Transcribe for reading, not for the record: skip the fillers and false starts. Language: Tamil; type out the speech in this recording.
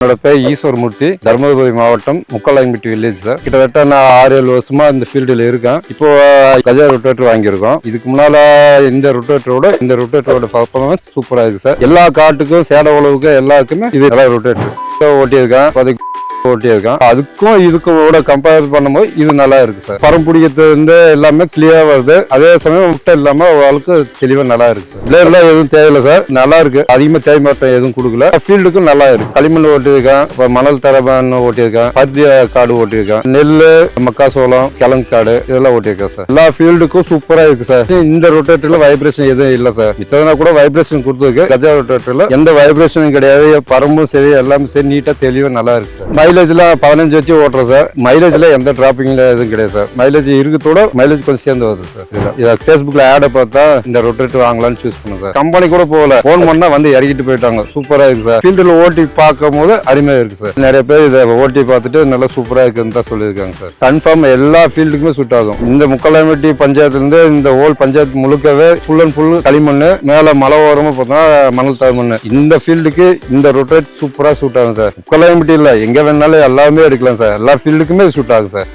என்னோட பேர் ஈஸ்வரமூர்த்தி, தர்மபுரி மாவட்டம் முக்கலாயம்பட்டி வில்லேஜ் சார். கிட்டத்தட்ட நான் 6-7 வருஷமா இந்த ஃபீல்டில் இருக்கேன். இப்போ கஜா ரொட்டேட்டர் வாங்கியிருக்கோம். இதுக்கு முன்னால இந்த ரொட்டேட்டரோட பர்ஃபார்மன்ஸ் சூப்பரா இருக்கு சார். எல்லா காட்டுக்கும் சேட உழவுக்கு எல்லாருக்குமே இது நல்லா ரொட்டேட்டர் ஓட்டியிருக்கேன். ஓட்டியிருக்கேன். அதுக்கும் இதுக்கும் கம்பேர் பண்ணும்போது இது நல்லா இருக்கு சார். பரம் பிடிக்கிறது எல்லாமே கிளியரா வருது. அதே சமயம் முட்டை இல்லாம ஓரளவுக்கு தெளிவா நல்லா இருக்கு சார். பிளேர்லாம் எதுவும் தேவையில்லை சார், நல்லா இருக்கு. அதிகமா தேய்மாட்டம் எதுவும் கொடுக்கல. ஃபீல்டுக்கும் நல்லா இருக்கு. களிமண் ஓட்டியிருக்கேன், மணல் தரமண் ஓட்டியிருக்கேன், பருத்தி காடு ஓட்டியிருக்கேன், நெல், மக்காசோளம், கிழங்கு காடு இதெல்லாம் ஓட்டியிருக்கேன் சார். எல்லா ஃபீல்டுக்கும் சூப்பரா இருக்கு சார். இந்த ரொட்டேட்டர்ல வைப்ரேஷன் எதுவும் இல்லை சார். இத்தனை கூட வைப்ரேஷன் கொடுத்துருக்கு. கஜா ரொட்டேட்டர்ல எந்த வைப்ரேஷனும் கிடையாது. பரம்பும் சரி எல்லாமே சரி நீட்டா தெளிவா நல்லா இருக்கு சார். மைலேஜ்ல 15 வச்சு ஓட்டுறோம் சார். மைலேஜ்ல எந்த டிராப்பிங்ல எதுவும் கிடையாது சார். மைலேஜ் இருக்குதோட மைலேஜ் கொஞ்சம் சேர்ந்து வருது சார். இதை ஃபேஸ்புக்ல ஆட பார்த்தா இந்த ரொட்டேட்டர் வாங்கலாம்னு சூஸ் பண்ணுங்க சார். கம்பெனி கூட போகல, போன் பண்ணா வந்து இறக்கிட்டு போயிட்டாங்க. சூப்பரா இருக்கு சார். ஃபீல்டுல ஓட்டி பார்க்கும் போது அருமையா இருக்கு சார். நிறைய பேர் இதை ஓட்டி பார்த்துட்டு நல்லா சூப்பரா இருக்குன்னு தான் சொல்லியிருக்காங்க சார். கன்ஃபார்ம் எல்லா ஃபீல்டுக்குமே சூட் ஆகும். இந்த முக்கலாயம்பட்டி பஞ்சாயத்துல இருந்து இந்த ஹோல் பஞ்சாயத்து முழுக்கவே ஃபுல் அண்ட் ஃபுல் களிமண், மேல மலை ஓரமா பார்த்தா மணல் தரமண். இந்த ஃபீல்டுக்கு இந்த ரொட்டேட் சூப்பரா சூட் ஆகும் சார். முக்கலாயம்பட்டி இல்ல, எங்க வேணாலும் எல்லாமே எடுக்கலாம் சார். எல்லா ஃபீல்டுக்குமே சூட் ஆகும் சார்.